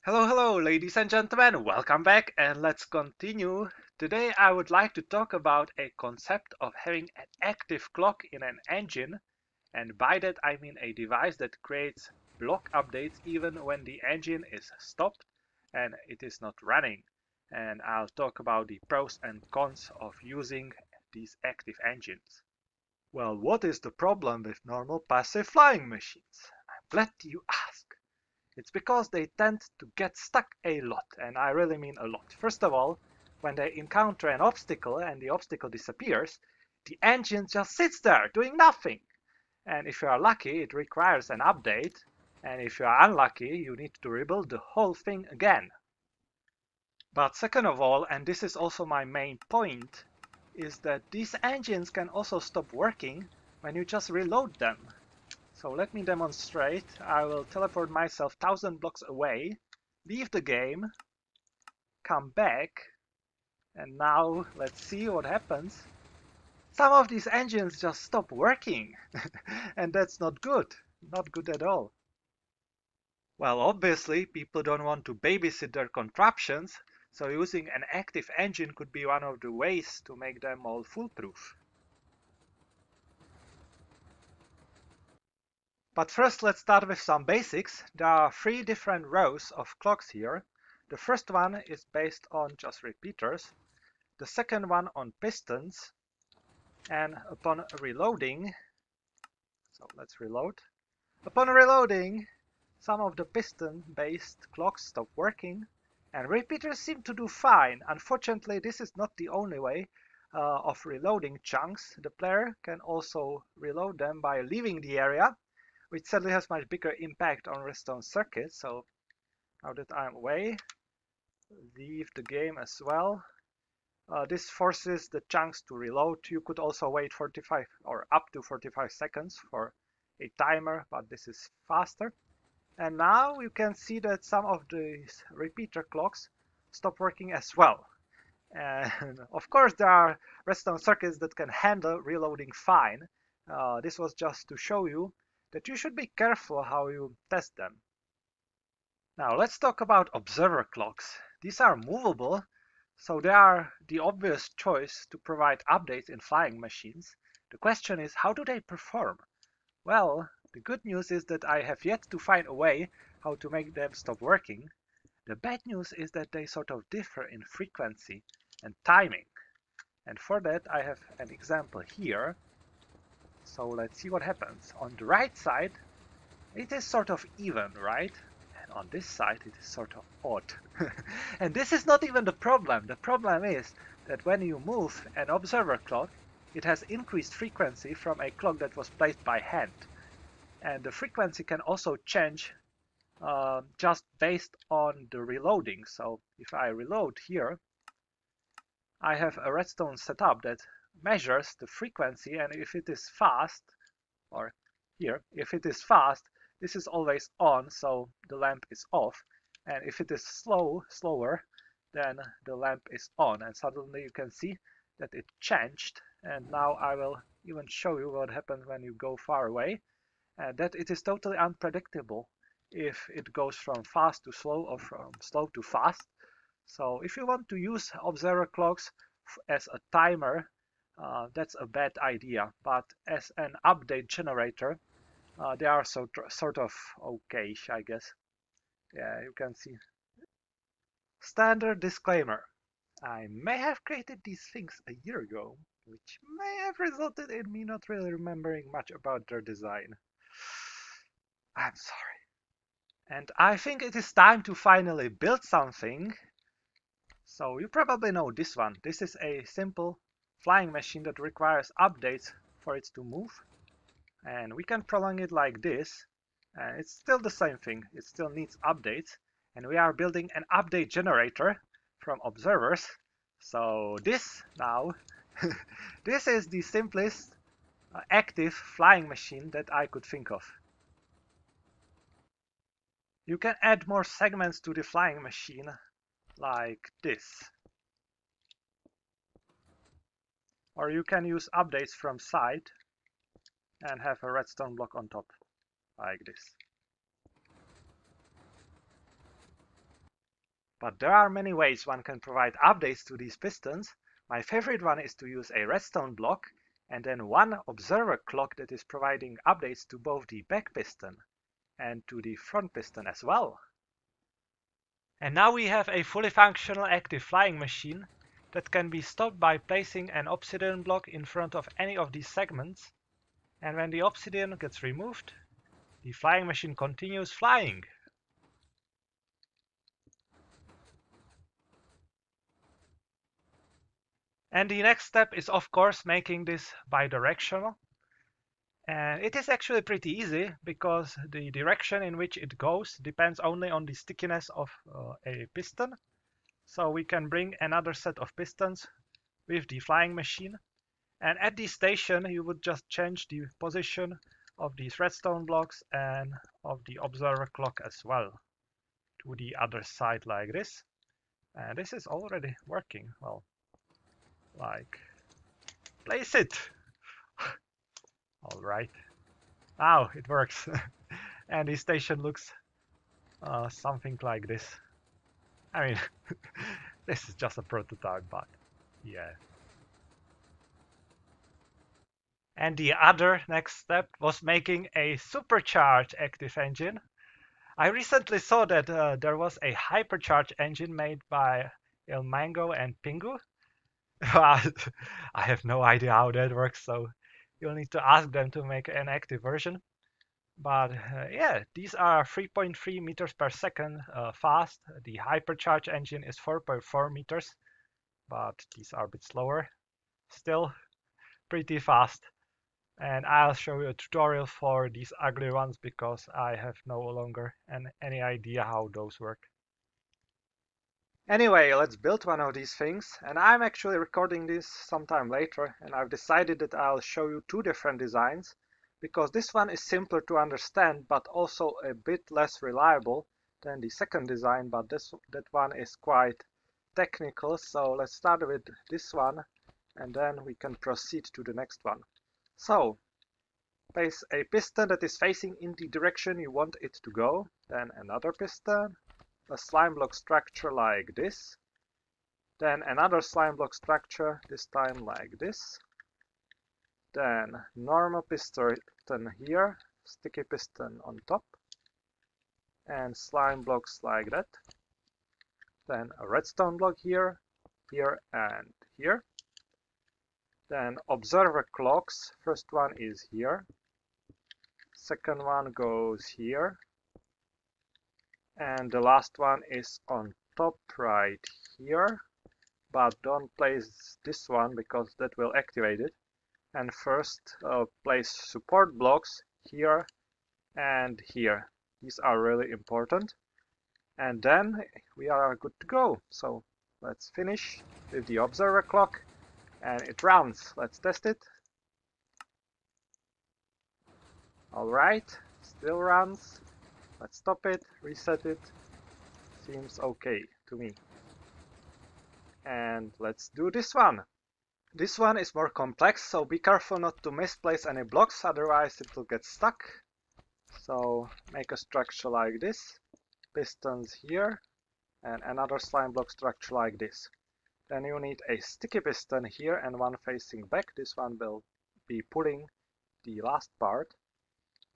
Hello, ladies and gentlemen, welcome back and let's continue. Today I would like to talk about a concept of having an active clock in an engine, and by that I mean a device that creates block updates even when the engine is stopped and it is not running. And I'll talk about the pros and cons of using these active engines. Well, what is the problem with normal passive flying machines? I'm glad you ask. It's because they tend to get stuck a lot, and I really mean a lot. First of all, when they encounter an obstacle and the obstacle disappears, the engine just sits there doing nothing. And if you are lucky, it requires an update, and if you are unlucky, you need to rebuild the whole thing again. But second of all, and this is also my main point, is that these engines can also stop working when you just reload them. So let me demonstrate. I will teleport myself 1000 blocks away, leave the game, come back, and now let's see what happens. Some of these engines just stop working, and that's not good. Not good at all. Well, obviously, people don't want to babysit their contraptions, so using an active engine could be one of the ways to make them all foolproof. But first, let's start with some basics. There are three different rows of clocks here. The first one is based on just repeaters, the second one on pistons, and upon reloading, so let's reload. Upon reloading, some of the piston-based clocks stop working, and repeaters seem to do fine. Unfortunately, this is not the only way of reloading chunks. The player can also reload them by leaving the area, which sadly has much bigger impact on redstone circuits. So now that I'm away, leave the game as well. This forces the chunks to reload. You could also wait 45 or up to 45 seconds for a timer, but this is faster. And now you can see that some of these repeater clocks stop working as well. And of course, there are redstone circuits that can handle reloading fine. This was just to show you that you should be careful how you test them. Now let's talk about observer clocks. These are movable, so they are the obvious choice to provide updates in flying machines. The question is, how do they perform? Well, the good news is that I have yet to find a way how to make them stop working. The bad news is that they sort of differ in frequency and timing. And for that I have an example here. So let's see what happens. On the right side, it is sort of even, right? And on this side, it is sort of odd. And this is not even the problem. The problem is that when you move an observer clock, it has increased frequency from a clock that was placed by hand. And the frequency can also change just based on the reloading. So if I reload here, I have a redstone setup that measures the frequency, and if it is fast, or here, if it is fast, this is always on, so the lamp is off, and if it is slower, then the lamp is on, and suddenly you can see that it changed. And now I will even show you what happens when you go far away, and that it is totally unpredictable if it goes from fast to slow or from slow to fast. So if you want to use observer clocks as a timer, that's a bad idea. But as an update generator, they are sort of okay, I guess. Yeah, you can see. Standard disclaimer. I may have created these things a year ago, which may have resulted in me not really remembering much about their design. I'm sorry. And I think it is time to finally build something. So you probably know this one. This is a simple flying machine that requires updates for it to move. And we can prolong it like this. And it's still the same thing. It still needs updates. And we are building an update generator from observers. So this now, this is the simplest active flying machine that I could think of. You can add more segments to the flying machine like this. Or you can use updates from side and have a redstone block on top, like this. But there are many ways one can provide updates to these pistons. My favorite one is to use a redstone block and then one observer clock that is providing updates to both the back piston and to the front piston as well. And now we have a fully functional active flying machine that can be stopped by placing an obsidian block in front of any of these segments. And when the obsidian gets removed, the flying machine continues flying. And the next step is of course making this bi-directional. And it is actually pretty easy because the direction in which it goes depends only on the stickiness of a piston. So we can bring another set of pistons with the flying machine. And at the station, you would just change the position of these redstone blocks and of the observer clock as well to the other side like this. And this is already working. Well, like, place it. All right. Now it works. And the station looks something like this. I mean, this is just a prototype, but yeah. And the other next step was making a supercharged active engine. I recently saw that there was a hypercharged engine made by Ilmango and Pingu. I have no idea how that works, so you'll need to ask them to make an active version. But yeah, these are 3.3 meters per second fast. The hypercharged engine is 4.4 meters, but these are a bit slower. Still pretty fast. And I'll show you a tutorial for these ugly ones because I have no longer any idea how those work. Anyway, let's build one of these things, and I'm actually recording this sometime later, and I've decided that I'll show you two different designs because this one is simpler to understand but also a bit less reliable than the second design, but that one is quite technical. So let's start with this one and then we can proceed to the next one. So place a piston that is facing in the direction you want it to go, then another piston, a slime block structure like this, then another slime block structure, this time like this, then normal piston here, sticky piston on top, and slime blocks like that, then a redstone block here, here and here, then observer clocks, first one is here, second one goes here, and the last one is on top right here, but don't place this one because that will activate it. And first place support blocks here and here. These are really important. And then we are good to go. So let's finish with the observer clock, and it runs. Let's test it. All right, still runs. Let's stop it, reset it. Seems okay to me. And let's do this one. This one is more complex, so be careful not to misplace any blocks, otherwise it will get stuck. So make a structure like this, pistons here, and another slime block structure like this. Then you need a sticky piston here and one facing back. This one will be pulling the last part.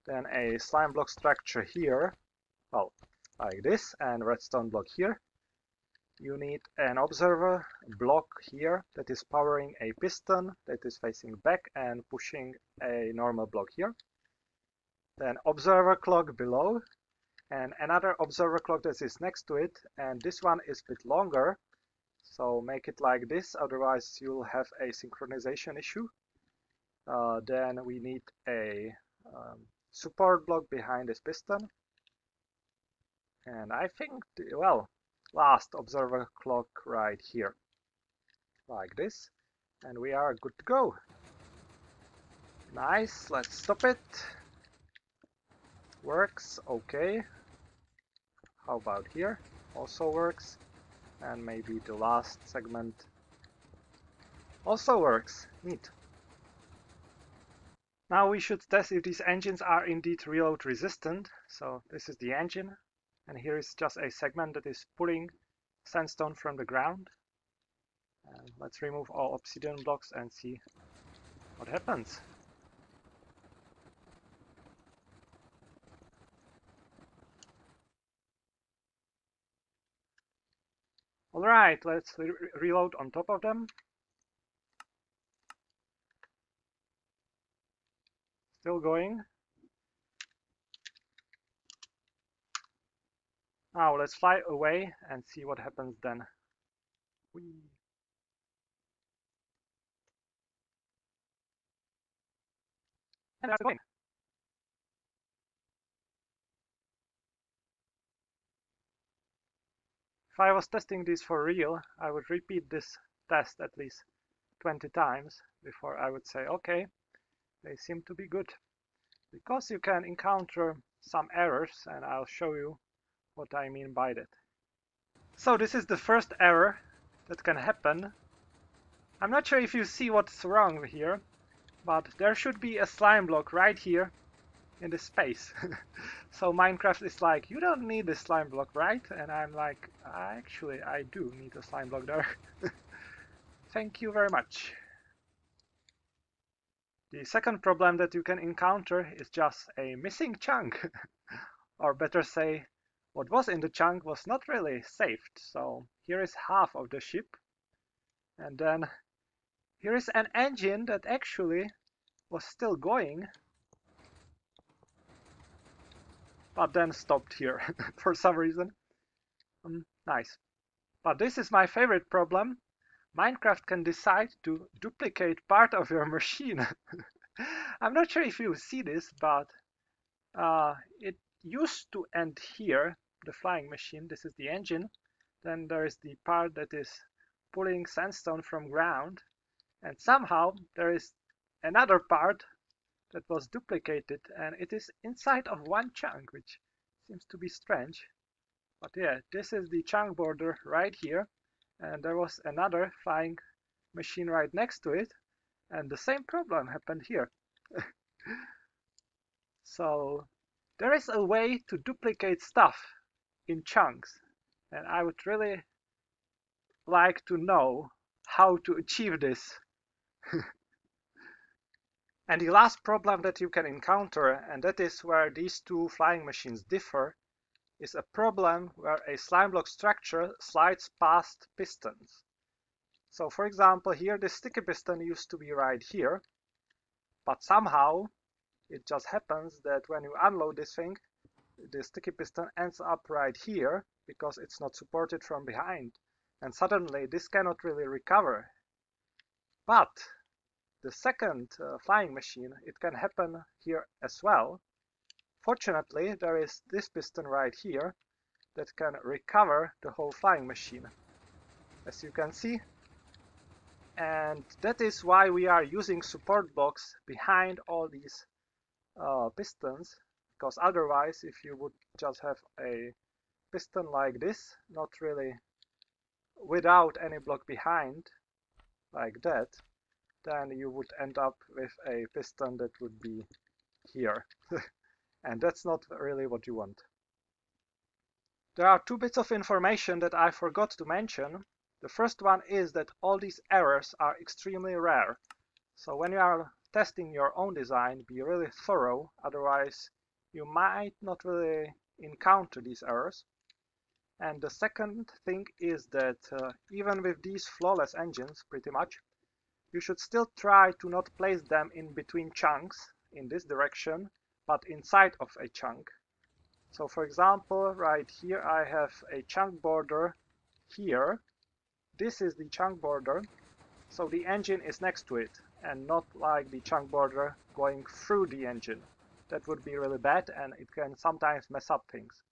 Then a slime block structure here, well, like this, and redstone block here. You need an observer block here that is powering a piston that is facing back and pushing a normal block here. Then observer clock below, and another observer clock that is next to it, and this one is a bit longer, so make it like this, otherwise you'll have a synchronization issue. Then we need a support block behind this piston, and I think, well, last observer clock right here, like this, and we are good to go. Nice, let's stop it. Works, okay. How about here? Also works. And maybe the last segment also works. Neat. Now we should test if these engines are indeed reload resistant. So this is the engine, and here is just a segment that is pulling sandstone from the ground. And let's remove all obsidian blocks and see what happens. Alright, let's reload on top of them. Still going. Now let's fly away and see what happens then. Whee. And that's going. If I was testing these for real, I would repeat this test at least 20 times before I would say, okay, they seem to be good. Because you can encounter some errors, and I'll show you what I mean by that. So this is the first error that can happen. I'm not sure if you see what's wrong here, but there should be a slime block right here in the space. So Minecraft is like, you don't need this slime block, right? And I'm like, actually I do need a slime block there. Thank you very much. The second problem that you can encounter is just a missing chunk. Or better say, what was in the chunk was not really saved. So here is half of the ship. And then here is an engine that actually was still going, but then stopped here for some reason. Nice. But this is my favorite problem. Minecraft can decide to duplicate part of your machine. I'm not sure if you see this, but it used to end here, the flying machine. This is the engine. Then there is the part that is pulling sandstone from ground. And somehow there is another part that was duplicated, and it is inside of one chunk, which seems to be strange. But yeah, this is the chunk border right here, and there was another flying machine right next to it, and the same problem happened here. So there is a way to duplicate stuff in chunks, and I would really like to know how to achieve this. And the last problem that you can encounter, and that is where these two flying machines differ, is a problem where a slime block structure slides past pistons. So for example, here the sticky piston used to be right here, but somehow it just happens that when you unload this thing, the sticky piston ends up right here because it's not supported from behind, and suddenly this cannot really recover. But the second flying machine, it can happen here as well. Fortunately, there is this piston right here that can recover the whole flying machine, as you can see. And that is why we are using support blocks behind all these pistons, because otherwise, if you would just have a piston like this, not really without any block behind, like that, then you would end up with a piston that would be here. And that's not really what you want. There are two bits of information that I forgot to mention. The first one is that all these errors are extremely rare. So when you are testing your own design, be really thorough, otherwise you might not really encounter these errors. And the second thing is that even with these flawless engines, pretty much, you should still try to not place them in between chunks in this direction, but inside of a chunk. So for example, right here I have a chunk border here. This is the chunk border, so the engine is next to it, and not like the chunk border going through the engine. That would be really bad, and it can sometimes mess up things.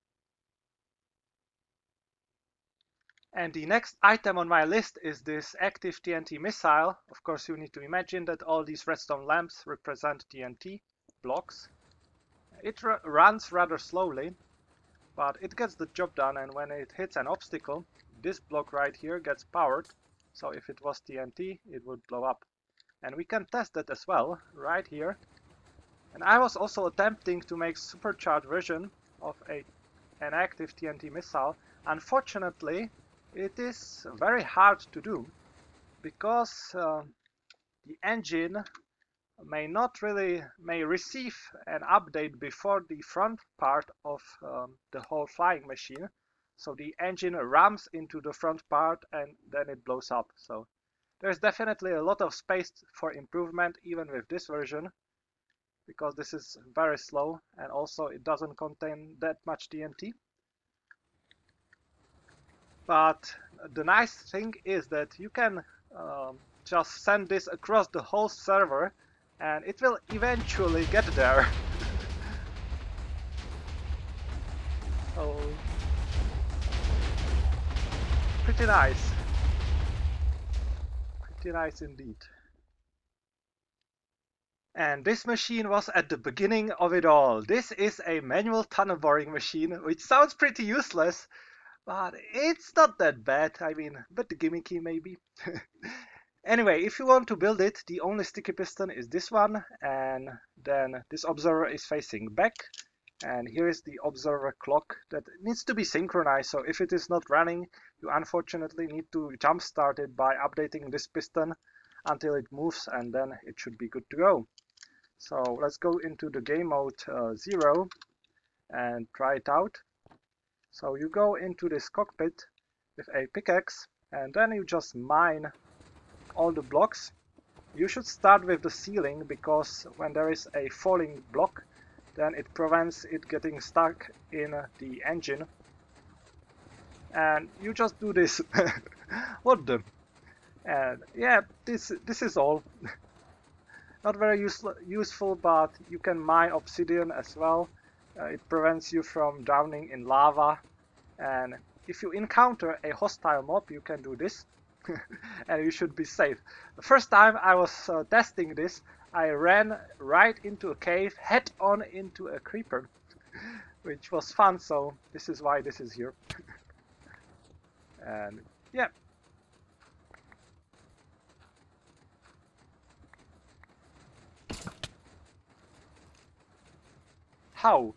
And the next item on my list is this active Tnt Missile. Of course, you need to imagine that all these redstone lamps represent TNT blocks. It runs rather slowly, but it gets the job done, and when it hits an obstacle, this block right here gets powered. So if it was TNT, it would blow up. And we can test that as well, right here. And I was also attempting to make supercharged version of an active Tnt Missile. Unfortunately, It is very hard to do because the engine may receive an update before the front part of the whole flying machine. So the engine rams into the front part and then it blows up. So there's definitely a lot of space for improvement even with this version, because this is very slow and also it doesn't contain that much TNT. But the nice thing is that you can just send this across the whole server and it will eventually get there. So, pretty nice. Pretty nice indeed. And this machine was at the beginning of it all. This is a manual tunnel boring machine, which sounds pretty useless, but it's not that bad. I mean, a bit gimmicky maybe. Anyway, if you want to build it, the only sticky piston is this one, and then this observer is facing back, and here is the observer clock that needs to be synchronized. So if it is not running, you unfortunately need to jump start it by updating this piston until it moves, and then it should be good to go. So let's go into the game mode 0 and try it out. So you go into this cockpit with a pickaxe and then you just mine all the blocks. You should start with the ceiling, because when there is a falling block, then it prevents it getting stuck in the engine. And you just do this. What the? And yeah, this is all. Not very useful, but you can mine obsidian as well. It prevents you from drowning in lava. And if you encounter a hostile mob, you can do this. And you should be safe. The first time I was testing this, I ran right into a cave, head on into a creeper, which was fun, so this is why this is here. And yeah. How?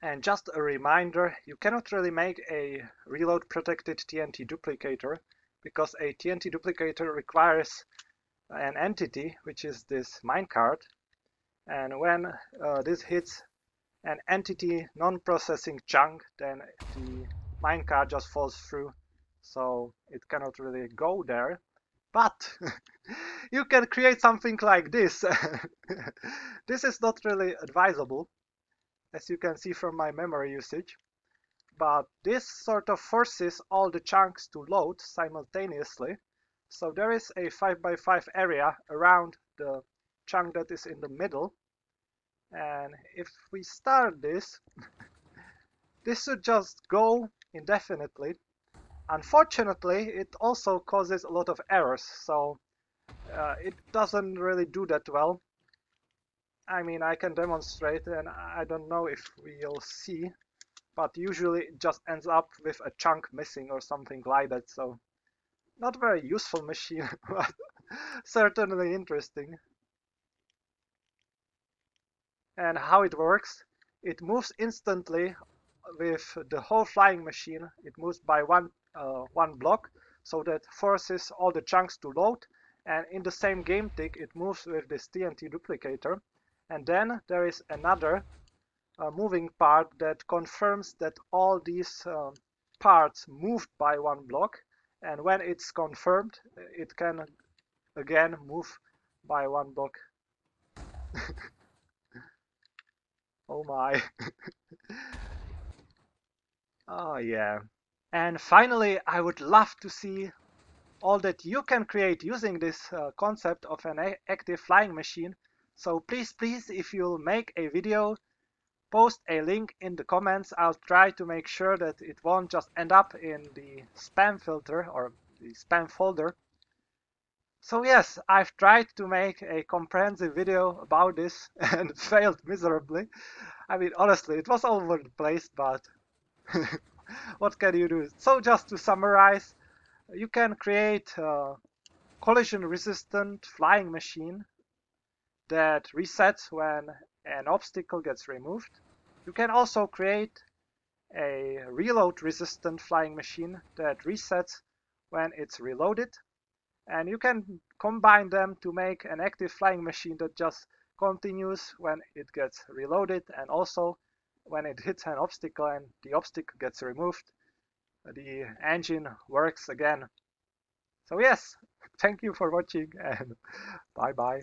And just a reminder, you cannot really make a reload protected TNT duplicator, because a TNT duplicator requires an entity, which is this minecart, and when this hits an entity non-processing chunk, then the minecart just falls through, so it cannot really go there. But you can create something like this. This is not really advisable, as you can see from my memory usage, but this sort of forces all the chunks to load simultaneously. So there is a 5x5 area around the chunk that is in the middle, and if we start this, this should just go indefinitely. Unfortunately, it also causes a lot of errors, so it doesn't really do that well. I mean, I can demonstrate, and I don't know if we'll see, but usually it just ends up with a chunk missing or something like that, so not very useful machine, but certainly interesting. And how it works, it moves instantly with the whole flying machine. It moves by one block, so that forces all the chunks to load, and in the same game tick it moves with this TNT duplicator. And then there is another moving part that confirms that all these parts moved by one block, and when it's confirmed, it can again move by one block. Oh my. Oh yeah. And finally, I would love to see all that you can create using this concept of an active flying machine. So please, if you'll make a video, post a link in the comments. I'll try to make sure that it won't just end up in the spam filter or the spam folder. So yes, I've tried to make a comprehensive video about this and failed miserably. I mean, honestly, it was all over the place, but what can you do? So just to summarize, you can create a collision-resistant flying machine that resets when an obstacle gets removed. You can also create a reload-resistant flying machine that resets when it's reloaded. And you can combine them to make an active flying machine that just continues when it gets reloaded, and also when it hits an obstacle and the obstacle gets removed, the engine works again. So yes, thank you for watching and bye bye.